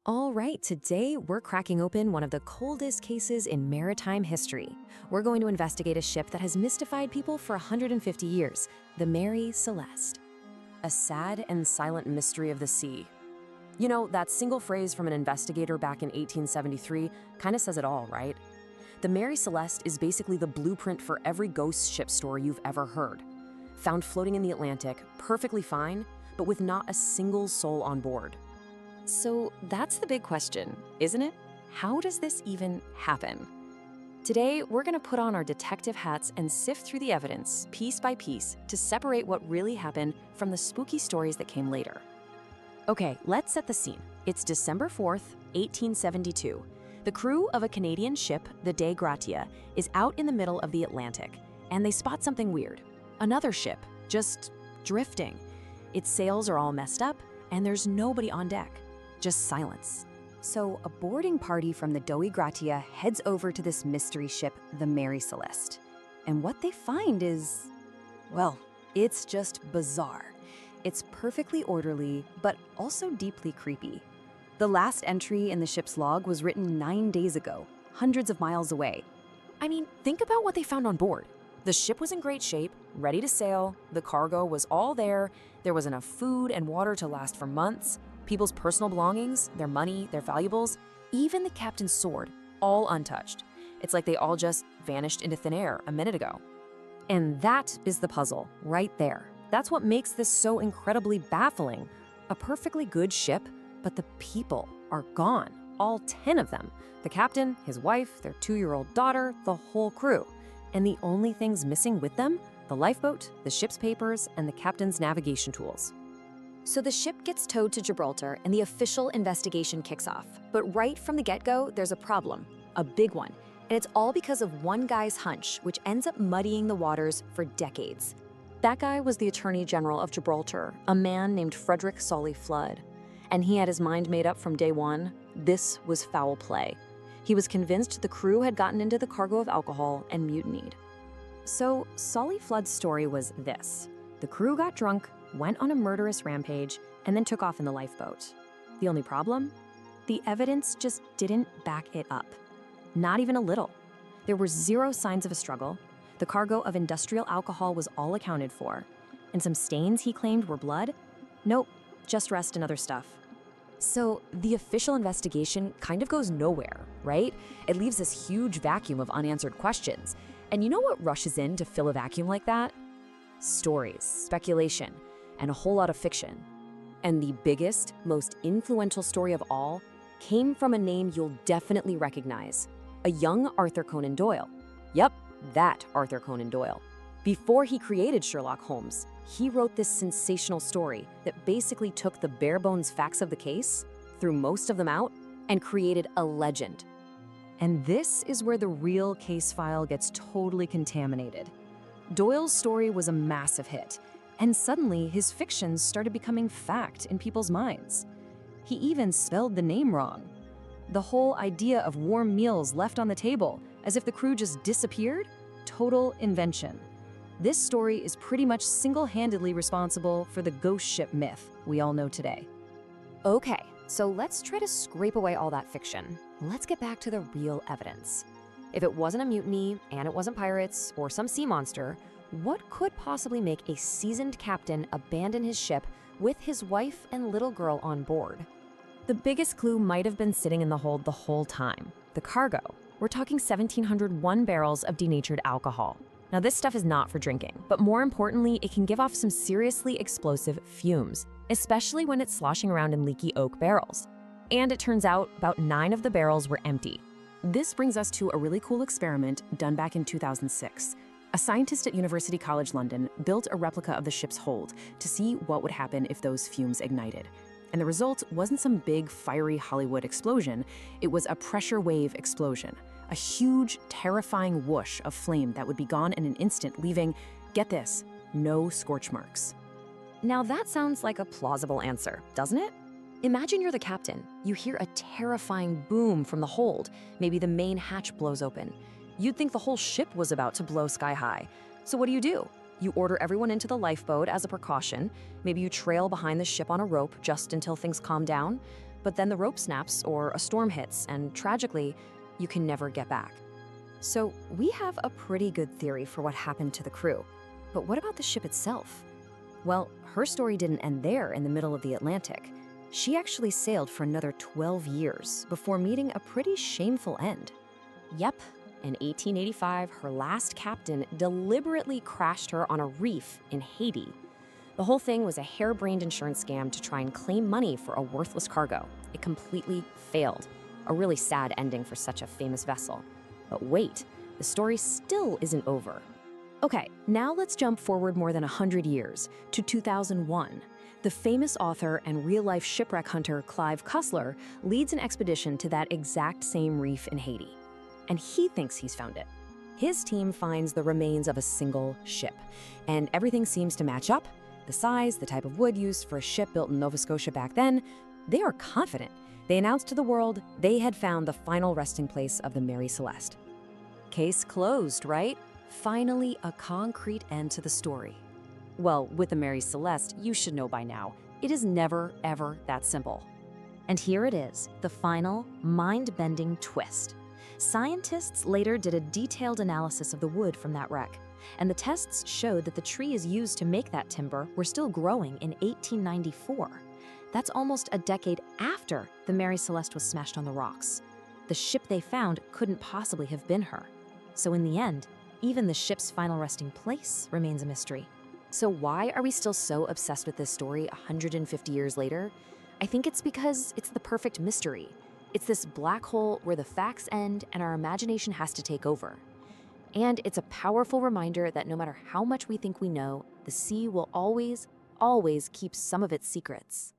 All right, today we're cracking open one of the coldest cases in maritime history. We're going to investigate a ship that has mystified people for 150 years, the Mary Celeste. A sad and silent mystery of the sea. You know, that single phrase from an investigator back in 1873 kind of says it all, right? The Mary Celeste is basically the blueprint for every ghost ship story you've ever heard. Found floating in the Atlantic, perfectly fine, but with not a single soul on board. So that's the big question, isn't it? How does this even happen? Today, we're going to put on our detective hats and sift through the evidence, piece by piece, to separate what really happened from the spooky stories that came later. Okay, let's set the scene. It's December 4th, 1872. The crew of a Canadian ship, the Dei Gratia, is out in the middle of the Atlantic, and they spot something weird. Another ship, just drifting. Its sails are all messed up, and there's nobody on deck. Just silence. So a boarding party from the Dei Gratia heads over to this mystery ship, the Mary Celeste. And what they find is, well, it's just bizarre. It's perfectly orderly, but also deeply creepy. The last entry in the ship's log was written 9 days ago, hundreds of miles away. I mean, think about what they found on board. The ship was in great shape, ready to sail, the cargo was all there was enough food and water to last for months, people's personal belongings, their money, their valuables, even the captain's sword, all untouched. It's like they all just vanished into thin air a minute ago. And that is the puzzle, right there. That's what makes this so incredibly baffling. A perfectly good ship, but the people are gone, all 10 of them. The captain, his wife, their 2-year-old daughter, the whole crew. And the only things missing with them, the lifeboat, the ship's papers, and the captain's navigation tools. So the ship gets towed to Gibraltar and the official investigation kicks off. But right from the get-go, there's a problem, a big one. And it's all because of one guy's hunch, which ends up muddying the waters for decades. That guy was the Attorney General of Gibraltar, a man named Frederick Solly Flood. And he had his mind made up from day one. This was foul play. He was convinced the crew had gotten into the cargo of alcohol and mutinied. So Solly Flood's story was this. The crew got drunk, went on a murderous rampage, and then took off in the lifeboat. The only problem? The evidence just didn't back it up. Not even a little. There were zero signs of a struggle. The cargo of industrial alcohol was all accounted for. And some stains he claimed were blood? Nope, just rust and other stuff. So the official investigation kind of goes nowhere, right? It leaves this huge vacuum of unanswered questions. And you know what rushes in to fill a vacuum like that? Stories, speculation, and a whole lot of fiction. And the biggest, most influential story of all came from a name you'll definitely recognize, a young Arthur Conan Doyle. Yep, that Arthur Conan Doyle. Before he created Sherlock Holmes, he wrote this sensational story that basically took the bare-bones facts of the case, threw most of them out, and created a legend. And this is where the real case file gets totally contaminated. Doyle's story was a massive hit, and suddenly his fictions started becoming fact in people's minds. He even spelled the name wrong. The whole idea of warm meals left on the table, as if the crew just disappeared? Total invention. This story is pretty much single-handedly responsible for the ghost ship myth we all know today. Okay, so let's try to scrape away all that fiction. Let's get back to the real evidence. If it wasn't a mutiny, and it wasn't pirates, or some sea monster, what could possibly make a seasoned captain abandon his ship with his wife and little girl on board? The biggest clue might have been sitting in the hold the whole time, the cargo. We're talking 1,701 barrels of denatured alcohol. Now this stuff is not for drinking, but more importantly, it can give off some seriously explosive fumes, especially when it's sloshing around in leaky oak barrels. And it turns out about 9 of the barrels were empty. This brings us to a really cool experiment done back in 2006. A scientist at University College London built a replica of the ship's hold to see what would happen if those fumes ignited. And the result wasn't some big, fiery Hollywood explosion, it was a pressure wave explosion. A huge, terrifying whoosh of flame that would be gone in an instant, leaving, get this, no scorch marks. Now that sounds like a plausible answer, doesn't it? Imagine you're the captain. You hear a terrifying boom from the hold. Maybe the main hatch blows open. You'd think the whole ship was about to blow sky high. So what do? You order everyone into the lifeboat as a precaution. Maybe you trail behind the ship on a rope just until things calm down. but then the rope snaps or a storm hits, and tragically, you can never get back. So we have a pretty good theory for what happened to the crew. But what about the ship itself? Well, her story didn't end there in the middle of the Atlantic. She actually sailed for another 12 years before meeting a pretty shameful end. Yep, in 1885, her last captain deliberately crashed her on a reef in Haiti. The whole thing was a harebrained insurance scam to try and claim money for a worthless cargo. It completely failed. A really sad ending for such a famous vessel. But wait, the story still isn't over. Okay, now let's jump forward more than 100 years to 2001. The famous author and real-life shipwreck hunter Clive Cussler leads an expedition to that exact same reef in Haiti. And he thinks he's found it. His team finds the remains of a single ship, and everything seems to match up. The size, the type of wood used for a ship built in Nova Scotia back then. They are confident. They announced to the world they had found the final resting place of the Mary Celeste. Case closed, right? Finally, a concrete end to the story. Well, with the Mary Celeste, you should know by now, it is never, ever that simple. And here it is, the final, mind-bending twist. Scientists later did a detailed analysis of the wood from that wreck, and the tests showed that the trees used to make that timber were still growing in 1894. That's almost a decade after the Mary Celeste was smashed on the rocks. The ship they found couldn't possibly have been her. So in the end, even the ship's final resting place remains a mystery. So why are we still so obsessed with this story 150 years later? I think it's because it's the perfect mystery. It's this black hole where the facts end and our imagination has to take over. And it's a powerful reminder that no matter how much we think we know, the sea will always, always keep some of its secrets.